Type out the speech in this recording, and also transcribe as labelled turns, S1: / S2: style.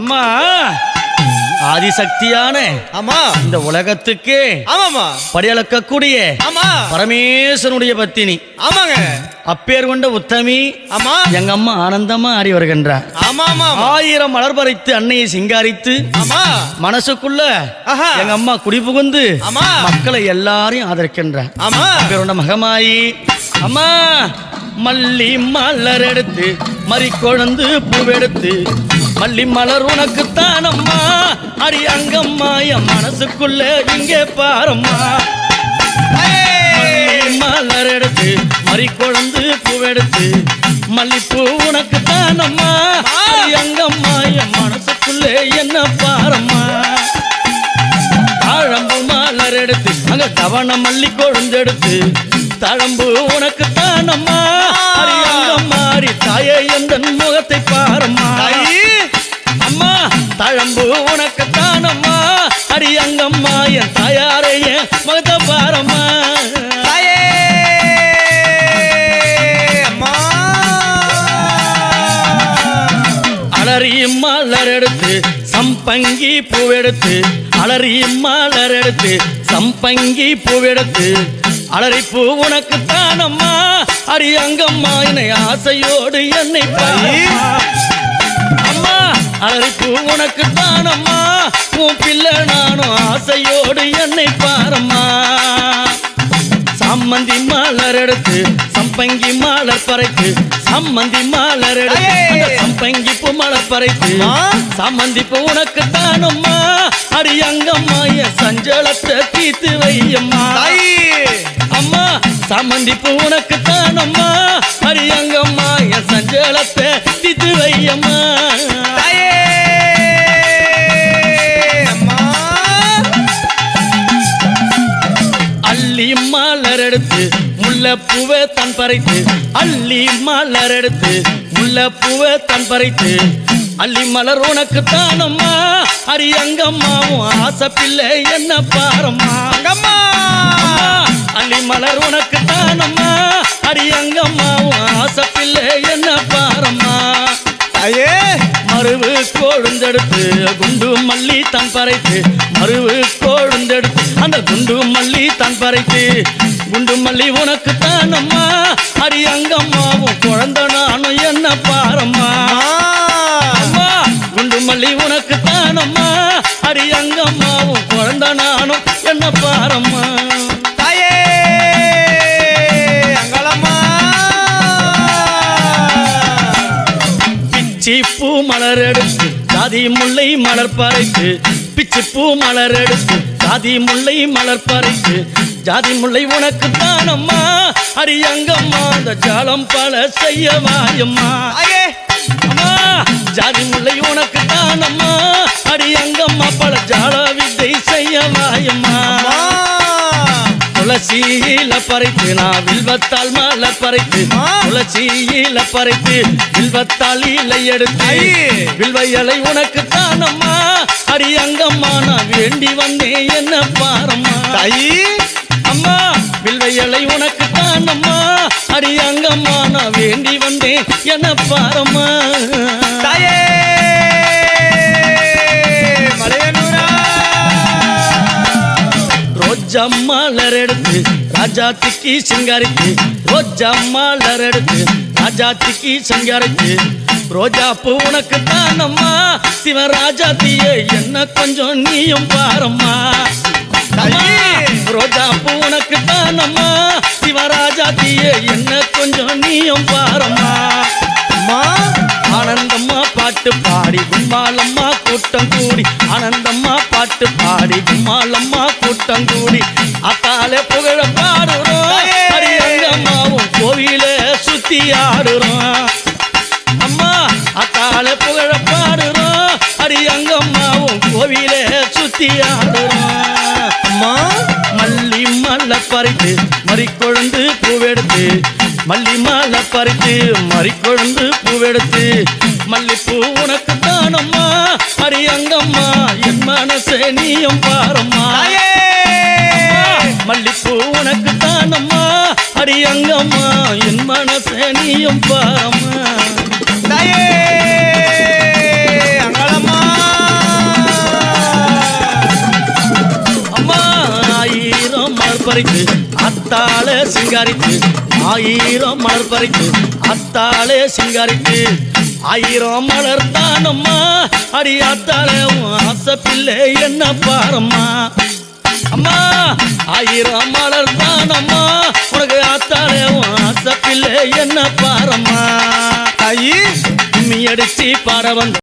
S1: அம்மா ஆதிசக்தியான
S2: ஆமா
S1: இந்த உலகத்துக்கு
S2: ஆமாமா
S1: படியளக்கக்கூடிய
S2: ஆமா
S1: பரமேஸ்வரனுடைய பத்தினி.
S2: ஆமாங்க.
S1: அப்பேர் கொண்ட உத்தமி
S2: ஆமா
S1: எங்க அம்மா ஆனந்தமா ஆடி வருகின்றார்.
S2: ஆமா ஆமா
S1: 1000 மலர் பறித்து அன்னையை சிங்காரித்து
S2: ஆமா
S1: மனசுக்குள்ள
S2: ஆஹா
S1: எங்க அம்மா குடி புகுந்து
S2: ஆமா
S1: மக்களை எல்லாரையும் ஆதரிக்கின்றார்.
S2: ஆமா
S1: அப்பேர் கொண்ட மகமாயி அம்மா மல்லி மலர் எடுத்து மறி கொழுந்து பூவெடுத்து மல்லி மலர் உனக்குத்தான் அம்மா அடி அங்கம்மா என் மனசுக்குள்ள இங்கே பாரம்மா. மல்லி மலர் எடுத்து மறி கொழுந்து பூவெடுத்து மல்லிப்பூ உனக்குத்தான் அம்மா அடி அங்கம்மா என் மனசுக்குள்ள என்ன பாரம்மா. தாழம்பு மலர் எடுத்து அங்க தவண மல்லி கொழுந்தெடுத்து தழம்பு உனக்குத்தான் அம்மா அடி அங்கம்மா அடி தாயே எந்த முகத்தை பாரம்மா. அம்மா தழம்பு உனக்குத்தான் அம்மா அடி அங்கம்மா என் தாயாரைய முகத்தை பாரம்மா. அலறி மலர் எடுத்து சம்பங்கி பூவெடுத்து அலறி மலர் எடுத்து சம்பங்கி பூவெடுத்து அலறி பூ உனக்குத்தான் அம்மா அடி அங்கம்மா என்னை ஆசையோடு என்னை பாரம்மா. அம்மா அலறி பூ உனக்குத்தான் அம்மா உன் பிள்ளை நானும் ஆசையோடு என்னை பாரம்மா. சம்மந்தி மலர் எடுத்து சம்பங்கி மலர் பறைத்து சம்மந்தி மலர் எடுத்து சம்பங்கி பூ மலர் பறைத்து சம்மந்தி பூ உனக்குத்தான் அம்மா அடி அங்கம்மா என் சஞ்சலத்தை தீர்த்து வையம்மா. அம்மா சம்மந்தி பூ உனக்குத்தான் அம்மா அடி அங்கம்மா என் சஞ்சலத்தை தீர்த்து வையம்மா. அள்ளி மலர் எடுத்து முல்லைப்பூவை தன் பறித்து அள்ளி மலர் எடுத்து முல்லைப்பூவை தன் பறித்து அள்ளி மலர் உனக்குத்தான் அம்மா அடி அங்கம்மாவும் ஆசை பிள்ளை என்ன பாரம்மா. அள்ளி மலர் உனக்குத்தான் அம்மா அடி அங்கம்மாவும் ஆசை பிள்ளை என்ன பாரம்மா. மருவு கொழுந்தெடுத்து குண்டு மல்லி தன் பறைத்து மருவு கொழுந்தெடுத்து அந்த குண்டு மல்லி தன் பறைத்து குண்டு மல்லி உனக்குத்தான் அம்மா அடி அங்கம்மாவும் குழந்தை நானும் என்ன பாரம்மா. அம்மா குண்டு மல்லி உனக்குத்தான் அம்மா அடி அங்கம்மாவும் குழந்தை நானும் என்ன பாரம்மா. பிச்சிப்பூ மலர் எடுத்து ஜாதி முல்லை மலர் பறைத்து பிச்சிப்பூ மலர் எடுத்து ஜாதி முல்லை மலர் பறைத்து ஜாதி முல்லை உனக்குத்தான் அம்மா அடி அங்கம்மா அந்த ஜாலம் பல செய்ய வாயம்மா. அம்மா ஜாதி முல்லை உனக்குத்தான் அம்மா அடி அங்கம்மா பல ஜால வித்தை செய்ய வாயம்மா. துளசியில பறைத்து நான் வில்வத்தால் மலர் பறைத்து துளசியில பறைத்து வில்வத்தால் இலை எடுத்து வில்வையலை உனக்குத்தான் அம்மா அடி அங்கம்மா நான் வேண்டி வந்தேன் என்ன பாரம்மா. அம்மா வில்வையலை உனக்குத்தான் அம்மா அடி அங்கம்மா நான் வேண்டி வந்தேன் என்ன பாரம்மா. ரோஜா மலர் எடுத்து ராஜாத்திக்கு சிங்காரித்து ரோஜா மலர் எடுத்து ராஜாத்திக்கு சிங்காரித்து ரோஜா பூ உனக்குத்தான் அம்மா சிவராஜாத்தியே என்ன கொஞ்சம் நீயும் பாரம்மா. ரோஜா பூ உனக்குத்தான் அம்மா சிவராஜாத்தியே என்ன கொஞ்சம் நீயும் பாரம்மா. ஆனந்தம்மா பாட்டு பாடி கும்மாலம்மா கூட்டம் கூடி ஆனந்தம்மா பாட்டு பாடி கும்மாலம்மா கூட்டம் கூடி அத்தாலே புகழ பாடுறோம் அடி அங்கம்மாவும் கோவில சுத்தி ஆடுறோம். அம்மா அத்தாலே புகழ பாடுறோம் அடி அங்கம்மாவும் கோவில சுத்தி ஆடுறோம். அம்மா மல்லி மல்ல பறித்து மறி கொழுந்து பூவெடுத்து மல்லி மாலை பறித்து மறி கொழுந்து பூவெடுத்து மல்லிப்பூ உனக்குத்தான் அம்மா அடி அங்கம்மா என் மனசே நீயும் பாரம்மா. மல்லிப்பூ உனக்குத்தான் அம்மா அடி அங்கம்மா என் மனசே நீயும் பாரம்மா.
S2: அங்களம்மா
S1: பறித்து அத்தாளே சிங்காரித்து 1000 மலர் பறித்து அத்தாளே சிங்காரித்து 1000 மலர் தானம்மா அடி அத்தாளே ஆசை பிள்ளை என்ன பாரம்மா அம்மா 1000 மலர் தானம்மா உனக்கு அத்தாளே ஆசை பிள்ளை என்ன பாரம்மா தாயி கும்மி அடிச்சு பாட வந்த